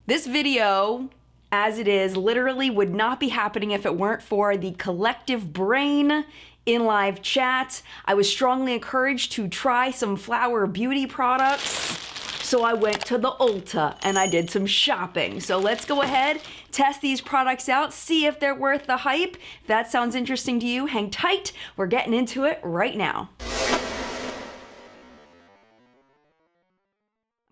This video, as it is, literally would not be happening if it weren't for the collective brain in live chat. I was strongly encouraged to try some flower beauty products. So I went to the Ulta and I did some shopping. So let's go ahead, test these products out, see if they're worth the hype. If that sounds interesting to you, hang tight. We're getting into it right now.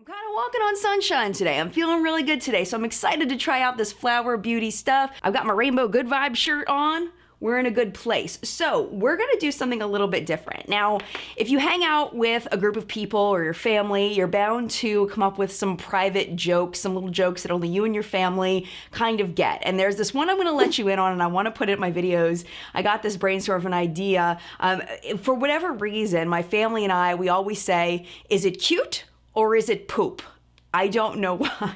Kind of walking on sunshine today. I'm feeling really good today, so I'm excited to try out this flower beauty stuff. I've got my Rainbow Good Vibe shirt on. We're in a good place. So we're gonna do something a little bit different. Now, if you hang out with a group of people or your family, you're bound to come up with some private jokes, some little jokes that only you and your family kind of get. And there's this one I'm gonna let you in on, and I wanna put it in my videos. I got this brainstorm of an idea. For whatever reason, my family and I, we always say, is it cute or is it poop? I don't know why.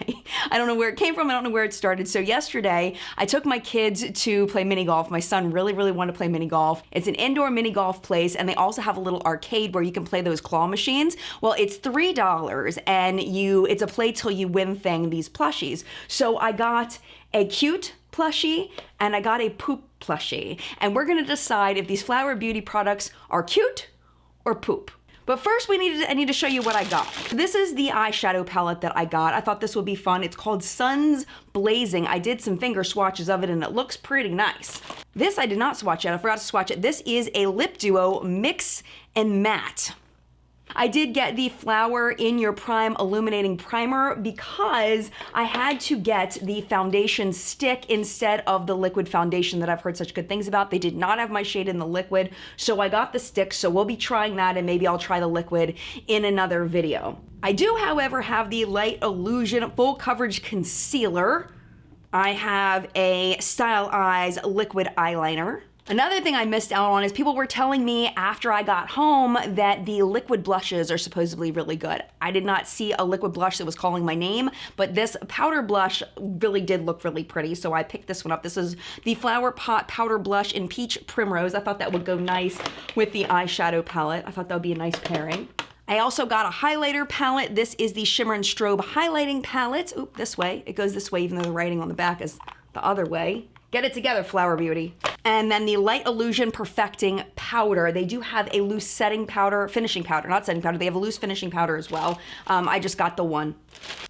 I don't know where it came from. I don't know where it started. So yesterday, I took my kids to play mini golf. My son really wanted to play mini golf. It's an indoor mini golf place, and they also have a little arcade where you can play those claw machines. Well, it's $3, and it's a play till you win thing, these plushies. So I got a cute plushie, and I got a poop plushie. And we're gonna decide if these flower beauty products are cute or poop. But first, I need to show you what I got. This is the eyeshadow palette that I got. I thought this would be fun. It's called Suns Blazing. I did some finger swatches of it and it looks pretty nice. This I did not swatch yet. I forgot to swatch it. This is a Lip Duo Mix and Matte. I did get the Flower in Your Prime Illuminating Primer because I had to get the foundation stick instead of the liquid foundation that I've heard such good things about. They did not have my shade in the liquid, so I got the stick, so we'll be trying that, and maybe I'll try the liquid in another video. I do, however, have the Light Illusion Full Coverage Concealer. I have a Style Eyes liquid eyeliner. Another thing I missed out on is people were telling me after I got home that the liquid blushes are supposedly really good. I did not see a liquid blush that was calling my name, but this powder blush really did look really pretty, so I picked this one up. This is the Flower Pot Powder Blush in Peach Primrose. I thought that would go nice with the eyeshadow palette. I thought that would be a nice pairing. I also got a highlighter palette. This is the Shimmer and Strobe Highlighting Palette. Oop, this way. It goes this way even though the writing on the back is the other way. Get it together, Flower Beauty. And then the Light Illusion Perfecting Powder. They do have a loose setting powder, finishing powder, not setting powder. They have a loose finishing powder as well. I just got the one.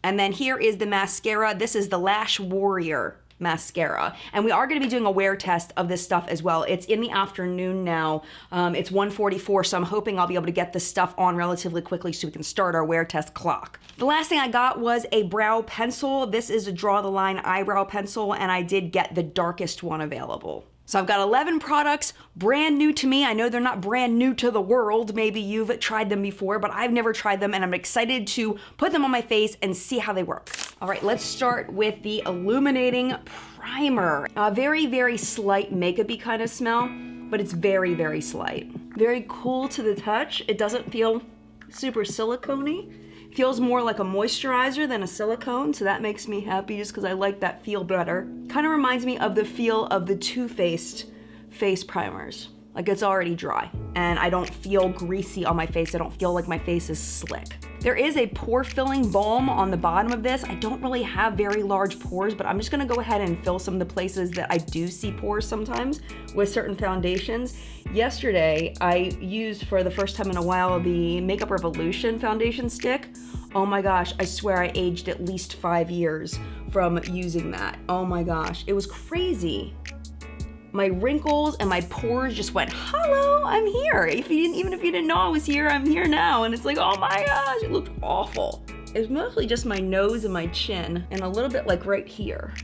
And then here is the mascara. This is the Lash Warrior mascara. And we are gonna be doing a wear test of this stuff as well. It's in the afternoon now. It's 1:44, so I'm hoping I'll be able to get this stuff on relatively quickly so we can start our wear test clock. The last thing I got was a brow pencil. This is a Draw the Line eyebrow pencil, and I did get the darkest one available. So I've got 11 products, brand new to me. I know they're not brand new to the world. Maybe you've tried them before, but I've never tried them, and I'm excited to put them on my face and see how they work. All right, let's start with the Illuminating Primer. A very slight makeup-y kind of smell, but it's very slight. Very cool to the touch. It doesn't feel super silicone-y. Feels more like a moisturizer than a silicone, so that makes me happy just because I like that feel better. Kind of reminds me of the feel of the Too Faced face primers. Like it's already dry, and I don't feel greasy on my face. I don't feel like my face is slick. There is a pore filling balm on the bottom of this. I don't really have very large pores, but I'm just gonna go ahead and fill some of the places that I do see pores sometimes with certain foundations. Yesterday, I used for the first time in a while the Makeup Revolution foundation stick. Oh my gosh, I swear I aged at least 5 years from using that. Oh my gosh, it was crazy. My wrinkles and my pores just went, hello, I'm here. Even if you didn't know I was here, I'm here now. And it's like, oh my gosh, it looked awful. It was mostly just my nose and my chin and a little bit like right here.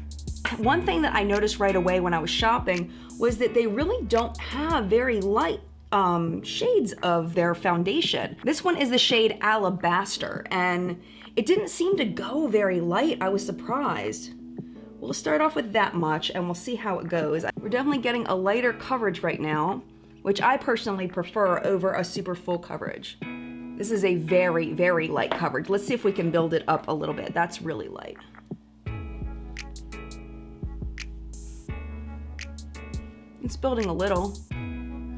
One thing that I noticed right away when I was shopping was that they really don't have very light shades of their foundation. This one is the shade Alabaster, and it didn't seem to go very light. I was surprised. We'll start off with that much and we'll see how it goes. We're definitely getting a lighter coverage right now, which I personally prefer over a super full coverage. This is a very light coverage. Let's see if we can build it up a little bit. That's really light. It's building a little.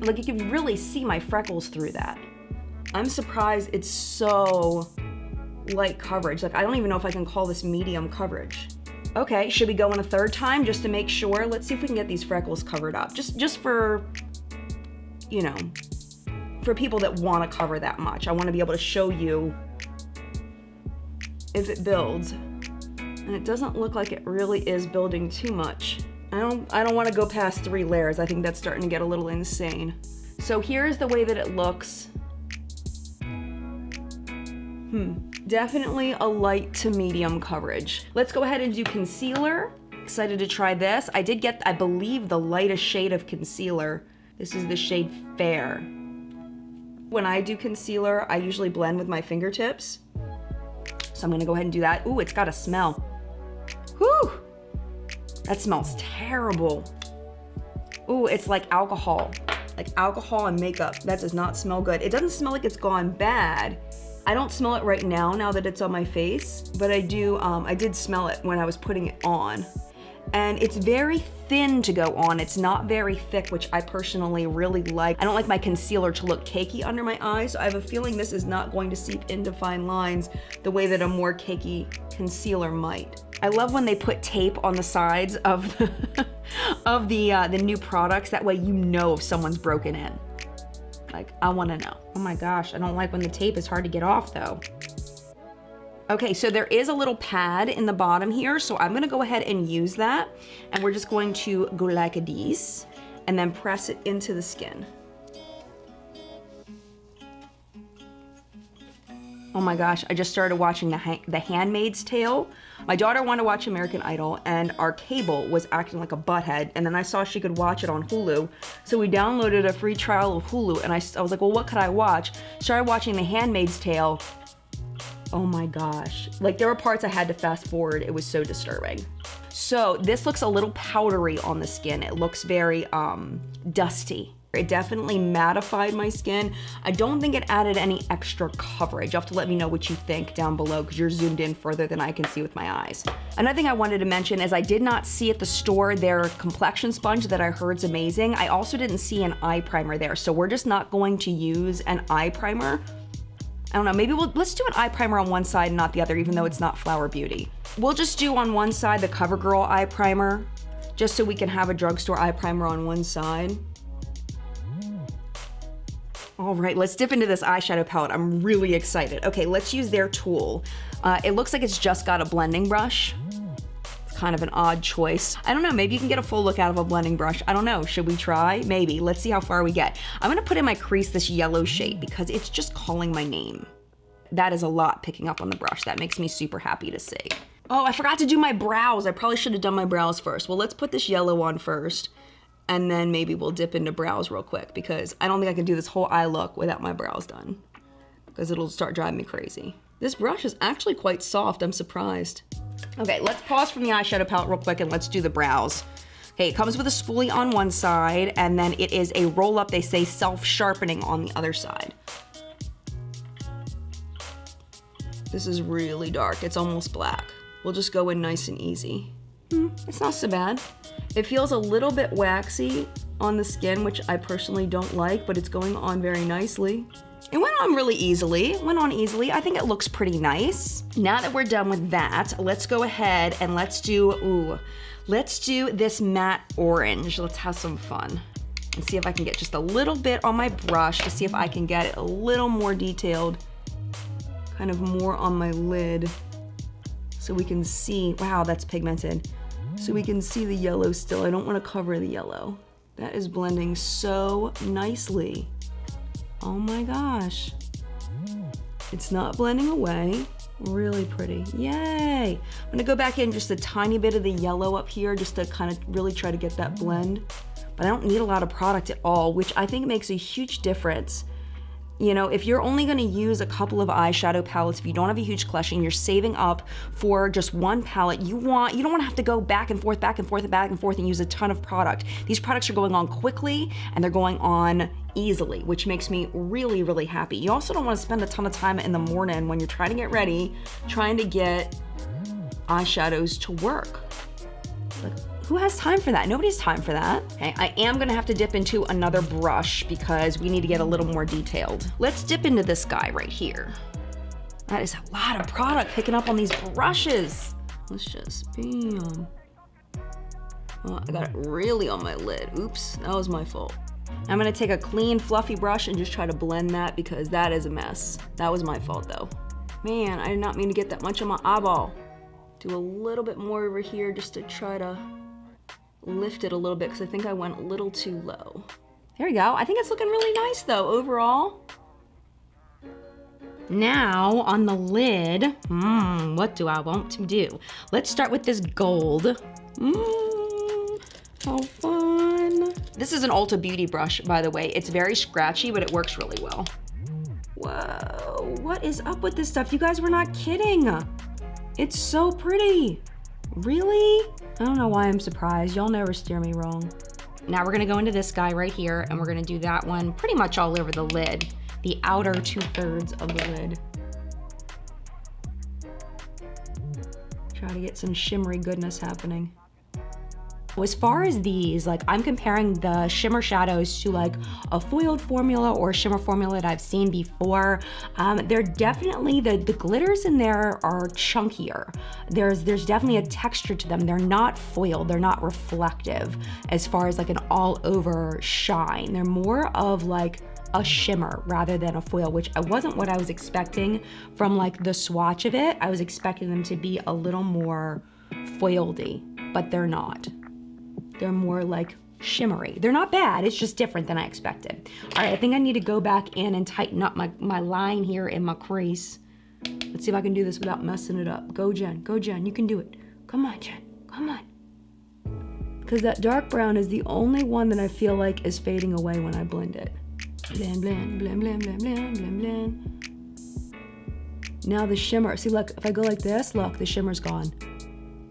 Like you can really see my freckles through that. I'm surprised it's so light coverage. Like I don't even know if I can call this medium coverage. Okay, should we go in a third time just to make sure? Let's see if we can get these freckles covered up. Just for, you know, for people that want to cover that much. I want to be able to show you if it builds. And it doesn't look like it really is building too much. I don't want to go past 3 layers. I think that's starting to get a little insane. So here's the way that it looks. Definitely a light to medium coverage. Let's go ahead and do concealer. Excited to try this. I did get, I believe, the lightest shade of concealer. This is the shade Fair. When I do concealer, I usually blend with my fingertips. So I'm gonna go ahead and do that. Ooh, it's got a smell. Whew! That smells terrible. Ooh, it's like alcohol and makeup. That does not smell good. It doesn't smell like it's gone bad. I don't smell it right now that it's on my face, but I did smell it when I was putting it on. And it's very thin to go on. It's not very thick, which I personally really like. I don't like my concealer to look cakey under my eyes, so I have a feeling this is not going to seep into fine lines the way that a more cakey concealer might. I love when they put tape on the sides of of the new products. That way you know if someone's broken in. Like, I wanna know. Oh my gosh, I don't like when the tape is hard to get off though. Okay, so there is a little pad in the bottom here, so I'm gonna go ahead and use that, and we're just going to go like this, and then press it into the skin. Oh my gosh, I just started watching The Handmaid's Tale. My daughter wanted to watch American Idol, and our cable was acting like a butthead, and then I saw she could watch it on Hulu, so we downloaded a free trial of Hulu, and I was like, well, what could I watch? Started watching The Handmaid's Tale. Oh my gosh. Like, there were parts I had to fast forward. It was so disturbing. So this looks a little powdery on the skin. It looks very dusty. It definitely mattified my skin. I don't think it added any extra coverage. You'll have to let me know what you think down below because you're zoomed in further than I can see with my eyes. Another thing I wanted to mention is I did not see at the store their complexion sponge that I heard is amazing. I also didn't see an eye primer there. So we're just not going to use an eye primer. I don't know, maybe let's do an eye primer on one side and not the other, even though it's not Flower Beauty. We'll just do on one side the CoverGirl eye primer, just so we can have a drugstore eye primer on one side. All right, let's dip into this eyeshadow palette. I'm really excited. Okay, let's use their tool. It looks like it's just got a blending brush. Kind of an odd choice. I don't know, maybe you can get a full look out of a blending brush. I don't know, should we try? Maybe, let's see how far we get. I'm gonna put in my crease this yellow shade because it's just calling my name. That is a lot picking up on the brush. That makes me super happy to see. Oh, I forgot to do my brows. I probably should have done my brows first. Well, let's put this yellow on first, and then maybe we'll dip into brows real quick because I don't think I can do this whole eye look without my brows done because it'll start driving me crazy. This brush is actually quite soft, I'm surprised. Okay, let's pause from the eyeshadow palette real quick and let's do the brows. Okay, it comes with a spoolie on one side and then it is a roll up, they say self-sharpening on the other side. This is really dark, it's almost black. We'll just go in nice and easy. It's not so bad. It feels a little bit waxy on the skin, which I personally don't like, but it's going on very nicely. It went on really easily. It went on easily. I think it looks pretty nice. Now that we're done with that, let's go ahead and let's do this matte orange. Let's have some fun and see if I can get just a little bit on my brush to see if I can get it a little more detailed, kind of more on my lid so we can see, wow, that's pigmented. So we can see the yellow still. I don't want to cover the yellow. That is blending so nicely. Oh my gosh. It's not blending away. Really pretty. Yay! I'm gonna go back in just a tiny bit of the yellow up here just to kind of really try to get that blend. But I don't need a lot of product at all, which I think makes a huge difference. You know, if you're only gonna use a couple of eyeshadow palettes, if you don't have a huge collection, you're saving up for just one palette, you don't wanna have to go back and forth and use a ton of product. These products are going on quickly and they're going on easily, which makes me really, really happy. You also don't wanna spend a ton of time in the morning when you're trying to get ready, trying to get eyeshadows to work. Like, who has time for that? Nobody has time for that. Okay, I am gonna have to dip into another brush because we need to get a little more detailed. Let's dip into this guy right here. That is a lot of product picking up on these brushes. Let's just, bam. Oh, I got it really on my lid. Oops, that was my fault. I'm gonna take a clean, fluffy brush and just try to blend that because that is a mess. That was my fault though. Man, I did not mean to get that much on my eyeball. Do a little bit more over here just to try to lift it a little bit because I think I went a little too low. There we go. I think it's looking really nice though, overall. Now, on the lid, what do I want to do? Let's start with this gold. How fun. This is an Ulta Beauty brush, by the way. It's very scratchy, but it works really well. Whoa, what is up with this stuff? You guys were not kidding. It's so pretty. Really? I don't know why I'm surprised. Y'all never steer me wrong. Now we're gonna go into this guy right here, and we're gonna do that one pretty much all over the lid. The outer 2/3 of the lid. Try to get some shimmery goodness happening. As far as these, like I'm comparing the shimmer shadows to like a foiled formula or a shimmer formula that I've seen before. They're definitely, the glitters in there are chunkier. There's definitely a texture to them. They're not foiled, they're not reflective as far as like an all over shine. They're more of like a shimmer rather than a foil, which wasn't what I was expecting from like the swatch of it. I was expecting them to be a little more foiledy, but they're not. They're more like shimmery. They're not bad, it's just different than I expected. All right, I think I need to go back in and tighten up my line here in my crease. Let's see if I can do this without messing it up. Go Jen, you can do it. Come on Jen, come on. Because that dark brown is the only one that I feel like is fading away when I blend it. Blend, blend, blend, blend, blend, blend, blend, blend. Now the shimmer, see look, if I go like this, look, the shimmer's gone.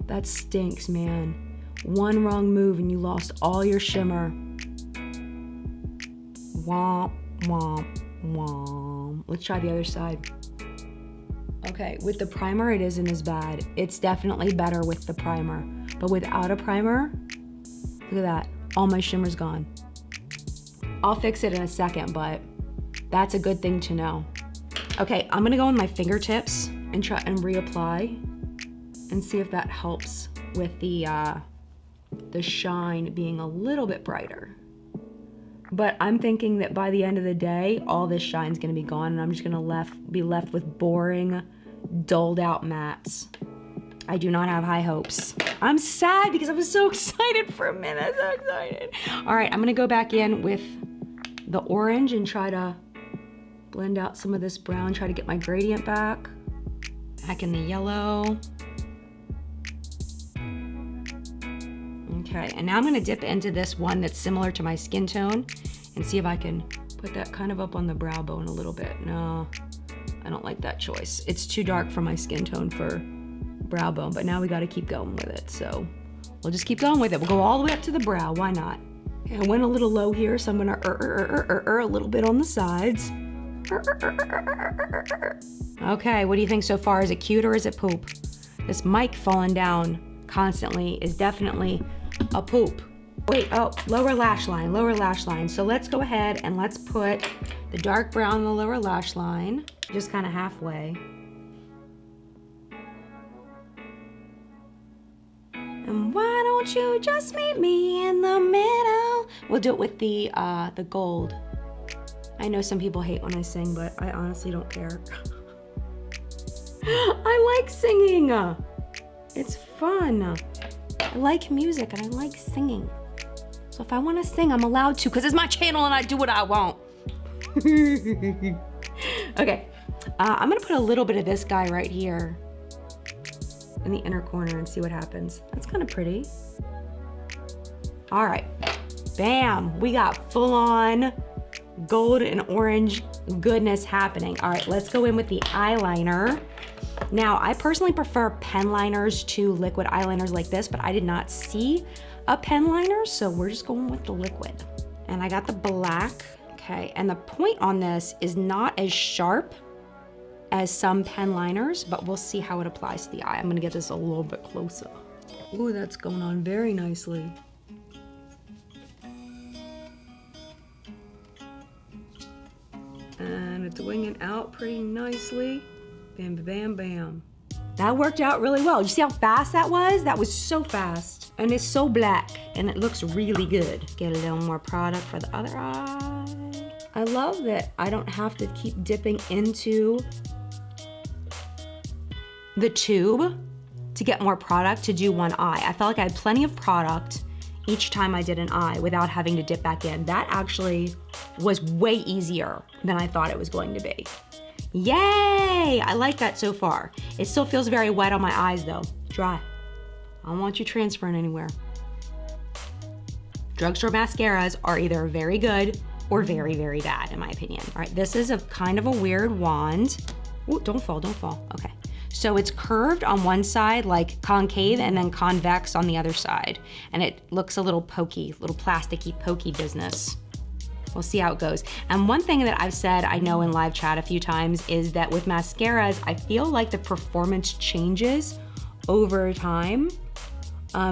That stinks, man. One wrong move and you lost all your shimmer. Womp, womp, womp. Let's try the other side. Okay, with the primer, it isn't as bad. It's definitely better with the primer. But without a primer, look at that. All my shimmer's gone. I'll fix it in a second, but that's a good thing to know. Okay, I'm gonna go on my fingertips and try and reapply and see if that helps with the shine being a little bit brighter. But I'm thinking that by the end of the day, all this shine's gonna be gone and I'm just gonna be left with boring, dulled out mattes. I do not have high hopes. I'm sad because I was so excited for a minute, so excited. All right, I'm gonna go back in with the orange and try to blend out some of this brown, try to get my gradient back. Back in the yellow. Okay, and now I'm gonna dip into this one that's similar to my skin tone and see if I can put that kind of up on the brow bone a little bit. No, I don't like that choice. It's too dark for my skin tone for brow bone, but now we gotta keep going with it. So we'll just keep going with it. We'll go all the way up to the brow, why not? Okay, I went a little low here, so I'm gonna a little bit on the sides. Okay, what do you think so far? Is it cute or is it poop? This mic falling down constantly is definitely a poop. Wait, oh, lower lash line. So let's go ahead and let's put the dark brown on the lower lash line, just kind of halfway. And why don't you just meet me in the middle? We'll do it with the gold. I know some people hate when I sing, but I honestly don't care. I like singing. It's fun. I like music and I like singing. So if I want to sing, I'm allowed to because it's my channel and I do what I want. Okay, I'm gonna put a little bit of this guy right here in the inner corner and see what happens. That's kind of pretty. All right, bam, we got full on gold and orange goodness happening. All right, let's go in with the eyeliner. Now, I personally prefer pen liners to liquid eyeliners like this, but I did not see a pen liner, so we're just going with the liquid. And I got the black, okay, and the point on this is not as sharp as some pen liners, but we'll see how it applies to the eye. I'm gonna get this a little bit closer. Ooh, that's going on very nicely. And it's winging out pretty nicely. Bam, bam, bam. That worked out really well. You see how fast that was? That was so fast. And it's so black, and it looks really good. Get a little more product for the other eye. I love that I don't have to keep dipping into the tube to get more product to do one eye. I felt like I had plenty of product each time I did an eye without having to dip back in. That actually was way easier than I thought it was going to be. Yay! I like that so far. It still feels very wet on my eyes though. Dry. I don't want you transferring anywhere. Drugstore mascaras are either very good or very, very bad in my opinion. All right, this is a kind of a weird wand. Ooh, don't fall, don't fall. Okay. So it's curved on one side, like concave, and then convex on the other side. And it looks a little pokey, little plasticky, pokey business. We'll see how it goes. And one thing that I've said, I know in live chat a few times, is that with mascaras, I feel like the performance changes over time.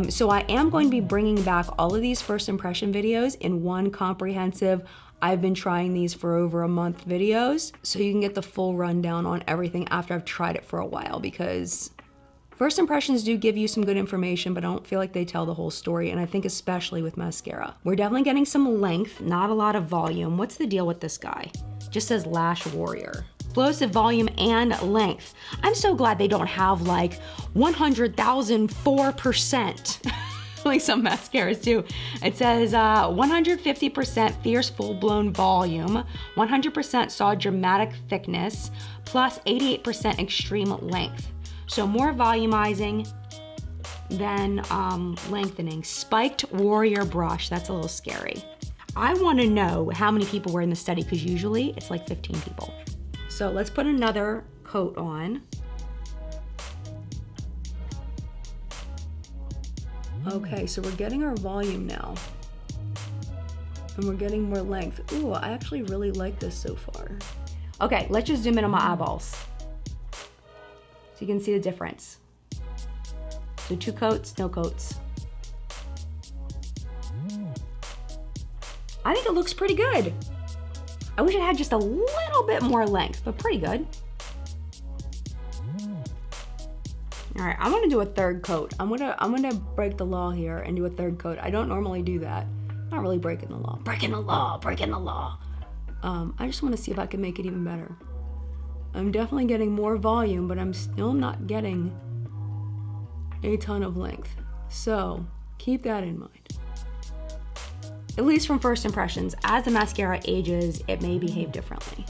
So I am going to be bringing back all of these first impression videos in one comprehensive, I've been trying these for over a month videos, so you can get the full rundown on everything after I've tried it for a while, because first impressions do give you some good information, but I don't feel like they tell the whole story, and I think especially with mascara. We're definitely getting some length, not a lot of volume. What's the deal with this guy? Just says Lash Warrior. Explosive volume and length. I'm so glad they don't have like 100,004%. Like some mascaras do. It says 150% fierce full-blown volume, 100% saw dramatic thickness, plus 88% extreme length. So more volumizing than lengthening. Spiked Warrior brush, that's a little scary. I wanna know how many people were in the study, because usually it's like 15 people. So let's put another coat on. Okay, so we're getting our volume now. And we're getting more length. Ooh, I actually really like this so far. Okay, let's just zoom in on my eyeballs. So you can see the difference. So 2 coats, no coats. I think it looks pretty good. I wish it had just a little bit more length, but pretty good. All right, I'm gonna do a 3rd coat. I'm gonna break the law here and do a 3rd coat. I don't normally do that. Not really breaking the law. Breaking the law, breaking the law. I just wanna see if I can make it even better. I'm definitely getting more volume, but I'm still not getting a ton of length. So keep that in mind. At least from first impressions, as the mascara ages, it may behave differently.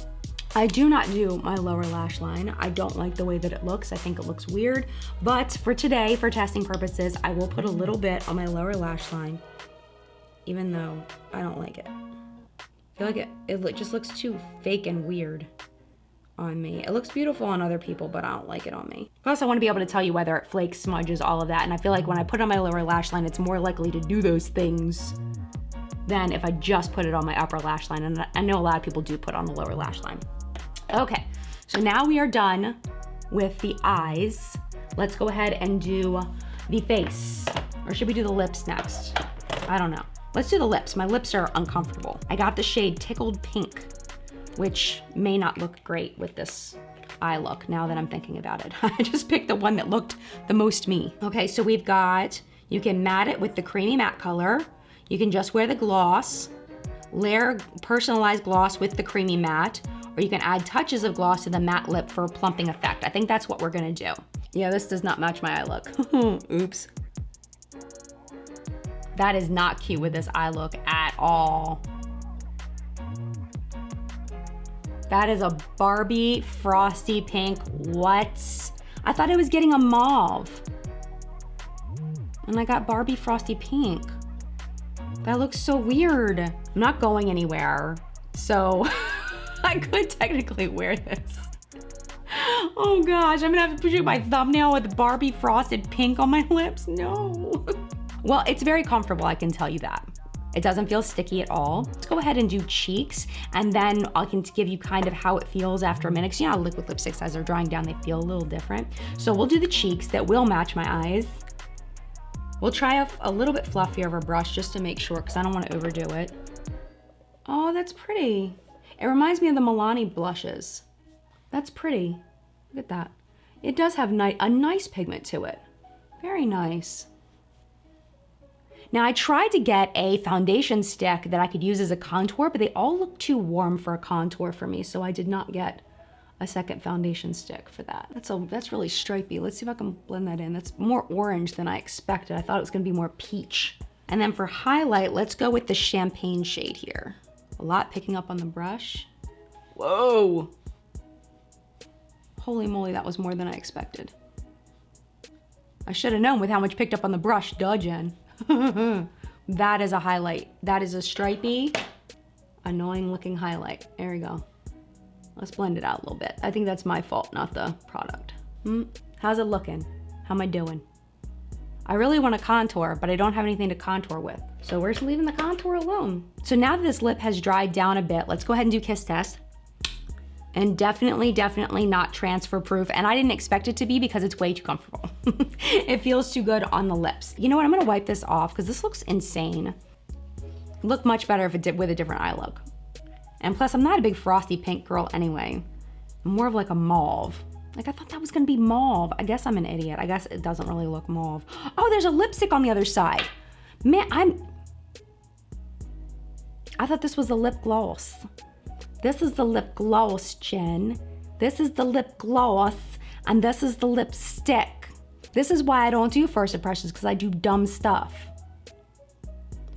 I do not do my lower lash line. I don't like the way that it looks. I think it looks weird. But for today, for testing purposes, I will put a little bit on my lower lash line, even though I don't like it. I feel like it just looks too fake and weird on me. It looks beautiful on other people, but I don't like it on me. Plus, I want to be able to tell you whether it flakes, smudges, all of that. And I feel like when I put it on my lower lash line, it's more likely to do those things than if I just put it on my upper lash line. And I know a lot of people do put on the lower lash line. Okay, so now we are done with the eyes. Let's go ahead and do the face. Or should we do the lips next? I don't know. Let's do the lips. My lips are uncomfortable. I got the shade Tickled Pink, which may not look great with this eye look now that I'm thinking about it. I just picked the one that looked the most me. Okay, so we've got, you can matte it with the creamy matte color. You can just wear the gloss, layer personalized gloss with the creamy matte, or you can add touches of gloss to the matte lip for a plumping effect. I think that's what we're gonna do. Yeah, this does not match my eye look. Oops. That is not cute with this eye look at all. That is a Barbie frosty pink. What? I thought I was getting a mauve. And I got Barbie frosty pink. That looks so weird. I'm not going anywhere, so I could technically wear this. Oh gosh, I'm gonna have to shoot my thumbnail with Barbie frosted pink on my lips. No. Well, it's very comfortable, I can tell you that. It doesn't feel sticky at all. Let's go ahead and do cheeks, and then I can give you kind of how it feels after a minute. Because you know how liquid lipsticks, as they're drying down, they feel a little different. So we'll do the cheeks that will match my eyes. We'll try a little bit fluffier of a brush just to make sure, because I don't want to overdo it. Oh, that's pretty. It reminds me of the Milani blushes. That's pretty. Look at that. It does have a nice pigment to it. Very nice. Now I tried to get a foundation stick that I could use as a contour, but they all look too warm for a contour for me, so I did not get a second foundation stick for that. That's really stripy. Let's see if I can blend that in. That's more orange than I expected. I thought it was gonna be more peach. And then for highlight, let's go with the champagne shade here. A lot picking up on the brush. Whoa. Holy moly, that was more than I expected. I should have known with how much picked up on the brush, duh, Jen. That is a highlight. That is a stripy, annoying looking highlight. There we go. Let's blend it out a little bit. I think that's my fault, not the product. How's it looking? How am I doing? I really want to contour, but I don't have anything to contour with. So we're just leaving the contour alone. So now that this lip has dried down a bit, let's go ahead and do kiss test. And definitely not transfer proof. And I didn't expect it to be because it's way too comfortable. It feels too good on the lips. You know what, I'm gonna wipe this off because this looks insane. It'd look much better if it did with a different eye look. And plus, I'm not a big frosty pink girl anyway. I'm more of like a mauve. Like I thought that was gonna be mauve. I guess I'm an idiot. I guess it doesn't really look mauve. Oh, there's a lipstick on the other side. Man, I thought this was a lip gloss. This is the lip gloss, Jen. This is the lip gloss, and this is the lipstick. This is why I don't do first impressions, because I do dumb stuff.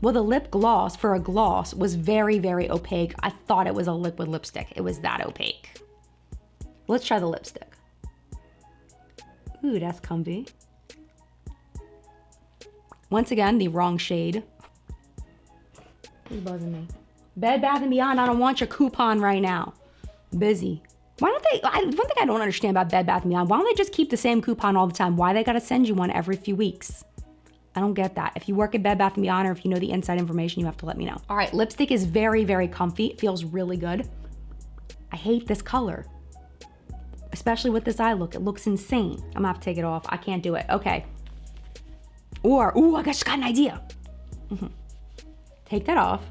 Well, the lip gloss for a gloss was very, very opaque. I thought it was a liquid lipstick. It was that opaque. Let's try the lipstick. Ooh, that's comfy. Once again, the wrong shade. Who's buzzing me? Bed Bath & Beyond, I don't want your coupon right now. Busy. Why don't they, one thing I don't understand about Bed Bath & Beyond, why don't they just keep the same coupon all the time? Why they gotta send you one every few weeks? I don't get that. If you work at Bed Bath & Beyond or if you know the inside information, you have to let me know. All right, lipstick is very, very comfy. It feels really good. I hate this color, especially with this eye look. It looks insane. I'm gonna have to take it off. I can't do it. Okay. Or, ooh, I just got an idea. Take that off.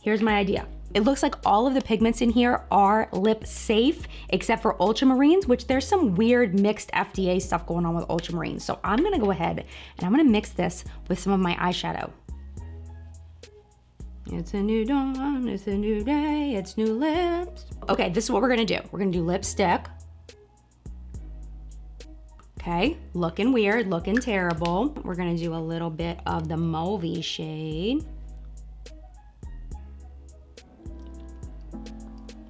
Here's my idea. It looks like all of the pigments in here are lip safe, except for ultramarines, which there's some weird mixed FDA stuff going on with ultramarines. So I'm gonna go ahead and I'm gonna mix this with some of my eyeshadow. It's a new dawn, it's a new day, it's new lips. Okay, this is what we're gonna do. We're gonna do lipstick. Okay, looking weird, looking terrible. We're gonna do a little bit of the mauvey shade.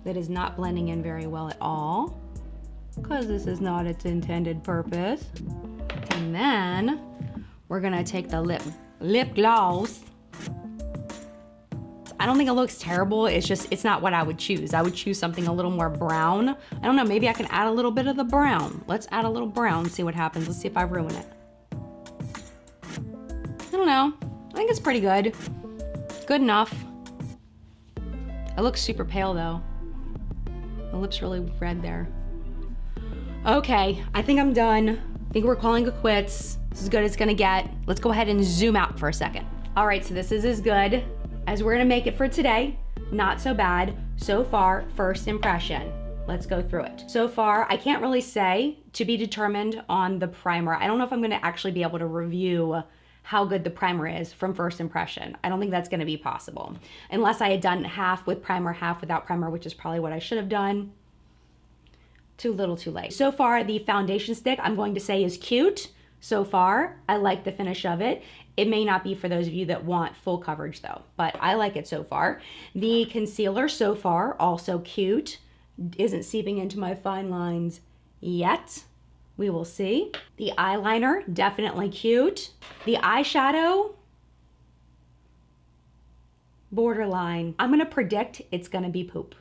That is not blending in very well at all, because this is not its intended purpose. And then we're gonna take the lip gloss. I don't think it looks terrible. It's not what I would choose. I would choose something a little more brown. I don't know, maybe I can add a little bit of the brown. Let's add a little brown, see what happens. Let's see if I ruin it. I don't know, I think it's pretty good. Good enough. It looks super pale though. My lip's really red there. Okay, I think I'm done. I think we're calling it quits. This is as good as it's gonna get. Let's go ahead and zoom out for a second. All right, so this is as good as we're gonna make it for today. Not so bad. So far, first impression. Let's go through it. So far, I can't really say, to be determined on the primer. I don't know if I'm gonna actually be able to review how good the primer is from first impression. I don't think that's gonna be possible. Unless I had done half with primer, half without primer, which is probably what I should have done. Too little, too late. So far, the foundation stick, I'm going to say is cute. So far, I like the finish of it. It may not be for those of you that want full coverage though, but I like it so far. The concealer so far, also cute. Isn't seeping into my fine lines yet. We will see. The eyeliner, definitely cute. The eyeshadow, borderline. I'm gonna predict it's gonna be poop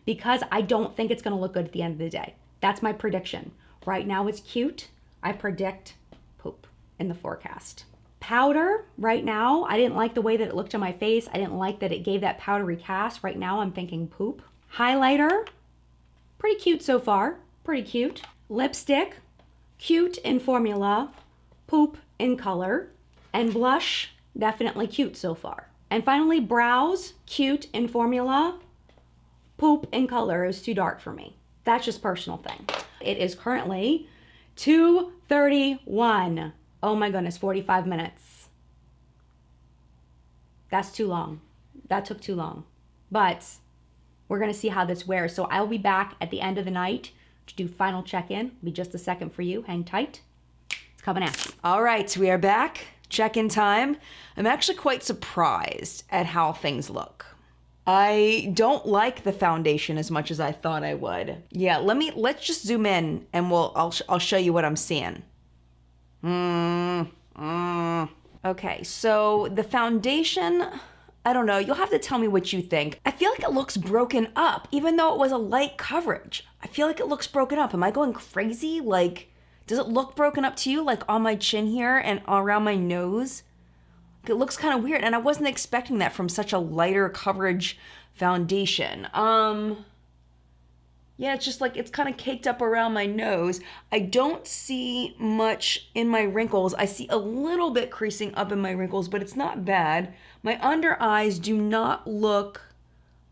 because I don't think it's gonna look good at the end of the day. That's my prediction. Right now it's cute. I predict poop in the forecast. Powder, right now, I didn't like the way that it looked on my face. I didn't like that it gave that powdery cast. Right now I'm thinking poop. Highlighter, pretty cute so far, pretty cute. Lipstick, cute in formula, poop in color. And blush, definitely cute so far. And finally, brows, cute in formula, poop in color is too dark for me. That's just a personal thing. It is currently 2:31. Oh my goodness, 45 minutes. That's too long. That took too long. But we're gonna see how this wears. So I'll be back at the end of the night to do final check-in. Be just a second for you. Hang tight. It's coming at you. All right, we are back. Check-in time. I'm actually quite surprised at how things look. I don't like the foundation as much as I thought I would. Yeah, let's just zoom in and I'll show you what I'm seeing. Okay, so the foundation, I don't know, you'll have to tell me what you think. I feel like it looks broken up, even though it was a light coverage. I feel like it looks broken up. Am I going crazy? Like, does it look broken up to you, like on my chin here and around my nose? It looks kind of weird, and I wasn't expecting that from such a lighter coverage foundation. Yeah, it's just like, it's kind of caked up around my nose. I don't see much in my wrinkles. I see a little bit creasing up in my wrinkles, but it's not bad. My under eyes do not look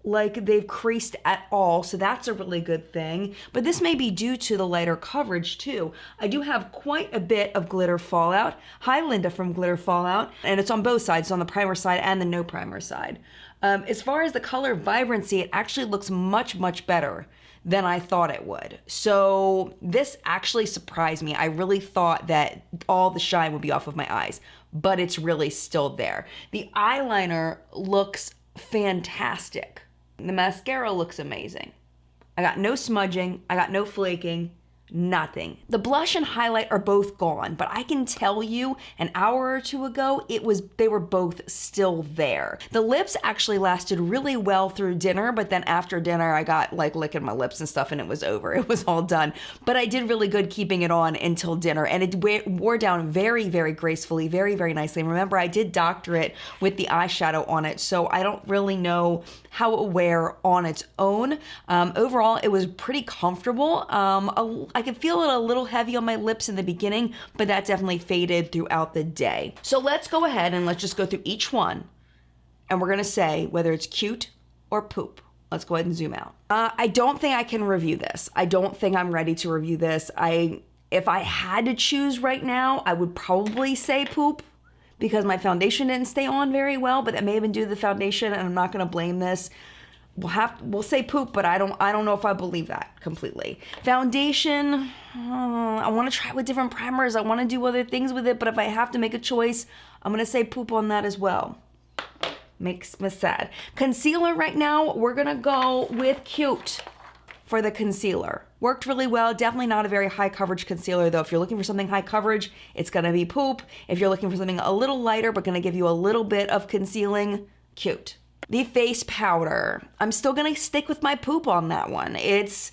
like they've creased at all, so that's a really good thing. But this may be due to the lighter coverage too. I do have quite a bit of glitter fallout. Hi, Linda from Glitter Fallout. And it's on both sides, on the primer side and the no primer side. As far as the color vibrancy, it actually looks much, much better than I thought it would. So this actually surprised me. I really thought that all the shine would be off of my eyes, but it's really still there. The eyeliner looks fantastic. The mascara looks amazing. I got no smudging, I got no flaking, nothing. The blush and highlight are both gone, but I can tell you an hour or two ago, they were both still there. The lips actually lasted really well through dinner, but then after dinner, I got like licking my lips and stuff and it was over. It was all done. But I did really good keeping it on until dinner, and it wore down very, very gracefully, very, very nicely. And remember, I did doctor it with the eyeshadow on it, so I don't really know how it will wear on its own. Overall, it was pretty comfortable. I could feel it a little heavy on my lips in the beginning, but that definitely faded throughout the day. So let's go ahead and let's just go through each one, and we're gonna say whether it's cute or poop. Let's go ahead and zoom out. I don't think I can review this. I don't think I'm ready to review this. If I had to choose right now, I would probably say poop, because my foundation didn't stay on very well, but that may have been due to the foundation, and I'm not gonna blame this. We'll say poop, but I don't know if I believe that completely. Foundation, I wanna try it with different primers. I wanna do other things with it, but if I have to make a choice, I'm gonna say poop on that as well. Makes me sad. Concealer right now, we're gonna go with cute for the concealer. Worked really well. Definitely not a very high coverage concealer though. If you're looking for something high coverage, it's gonna be poop. If you're looking for something a little lighter but gonna give you a little bit of concealing, cute. The face powder. I'm still gonna stick with my poop on that one. It's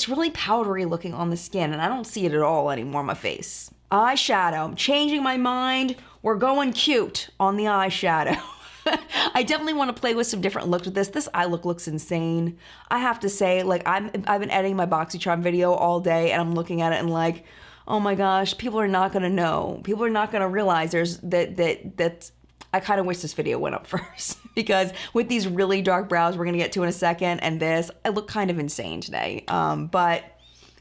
really powdery looking on the skin, and I don't see it at all anymore on my face. Eyeshadow. I'm changing my mind. We're going cute on the eyeshadow. I definitely want to play with some different looks with this. This eye look looks insane. I have to say, like, I've been editing my BoxyCharm video all day, and I'm looking at it and like, oh my gosh, people are not gonna know. People are not gonna realize that I kind of wish this video went up first, because with these really dark brows we're gonna get to in a second, and this, I look kind of insane today. But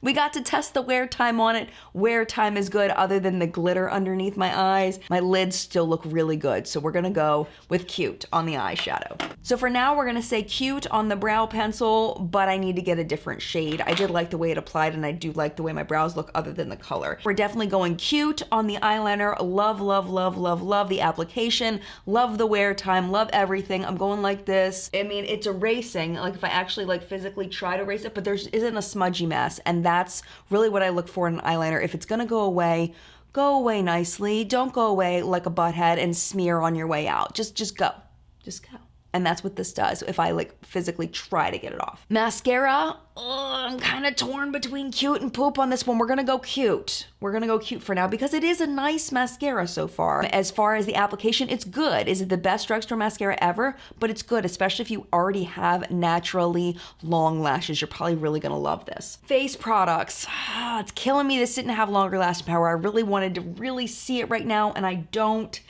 we got to test the wear time on it. Wear time is good other than the glitter underneath my eyes. My lids still look really good, so we're gonna go with cute on the eyeshadow. So for now, we're gonna say cute on the brow pencil, but I need to get a different shade. I did like the way it applied, and I do like the way my brows look other than the color. We're definitely going cute on the eyeliner. Love, love, love, love, love the application. Love the wear time, love everything. I'm going like this. I mean, it's erasing, like if I actually like physically try to erase it, but there isn't a smudgy mess, and that's really what I look for in an eyeliner. If it's gonna go away nicely. Don't go away like a butthead and smear on your way out. Just go. Just go. And that's what this does if I like physically try to get it off. Mascara, I'm kind of torn between cute and poop on this one. We're gonna go cute. We're gonna go cute for now because it is a nice mascara so far. As far as the application, it's good. Is it the best drugstore mascara ever? But it's good, especially if you already have naturally long lashes. You're probably really gonna love this. Face products, it's killing me this didn't have longer lasting power. I really wanted to really see it right now, and I don't.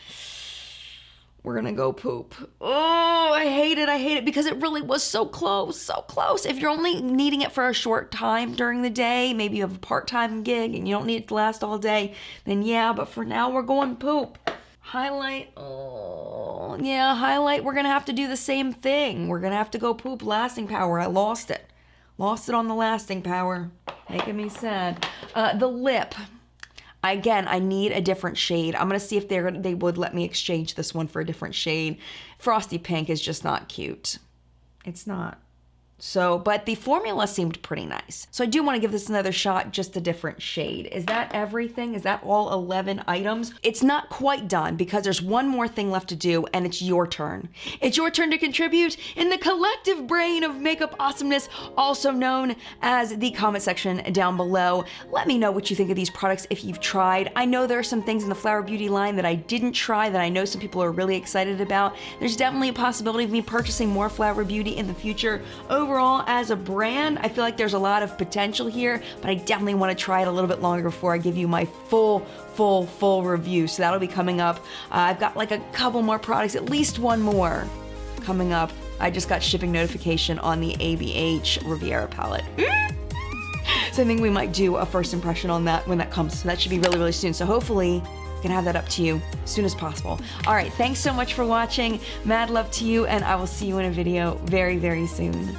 We're gonna go poop. Oh, I hate it because it really was so close, so close. If you're only needing it for a short time during the day, maybe you have a part-time gig and you don't need it to last all day, then yeah, but for now we're going poop. Highlight, oh, yeah, highlight, we're gonna have to do the same thing. We're gonna have to go poop. Lasting power, I lost it. Lost it on the lasting power, making me sad. The lip. Again, I need a different shade. I'm gonna see if they would let me exchange this one for a different shade. Frosty Pink is just not cute. It's not. So, but the formula seemed pretty nice. So I do want to give this another shot, just a different shade. Is that everything? Is that all 11 items? It's not quite done because there's one more thing left to do, and it's your turn. It's your turn to contribute in the collective brain of makeup awesomeness, also known as the comment section down below. Let me know what you think of these products if you've tried. I know there are some things in the Flower Beauty line that I didn't try that I know some people are really excited about. There's definitely a possibility of me purchasing more Flower Beauty in the future. Overall, as a brand, I feel like there's a lot of potential here, but I definitely want to try it a little bit longer before I give you my full review. So that'll be coming up. I've got like a couple more products, at least one more coming up. I just got shipping notification on the ABH Riviera palette. So I think we might do a first impression on that when that comes. So that should be really, really soon. So hopefully I can have that up to you as soon as possible. All right, thanks so much for watching. Mad love to you, and I will see you in a video very, very soon.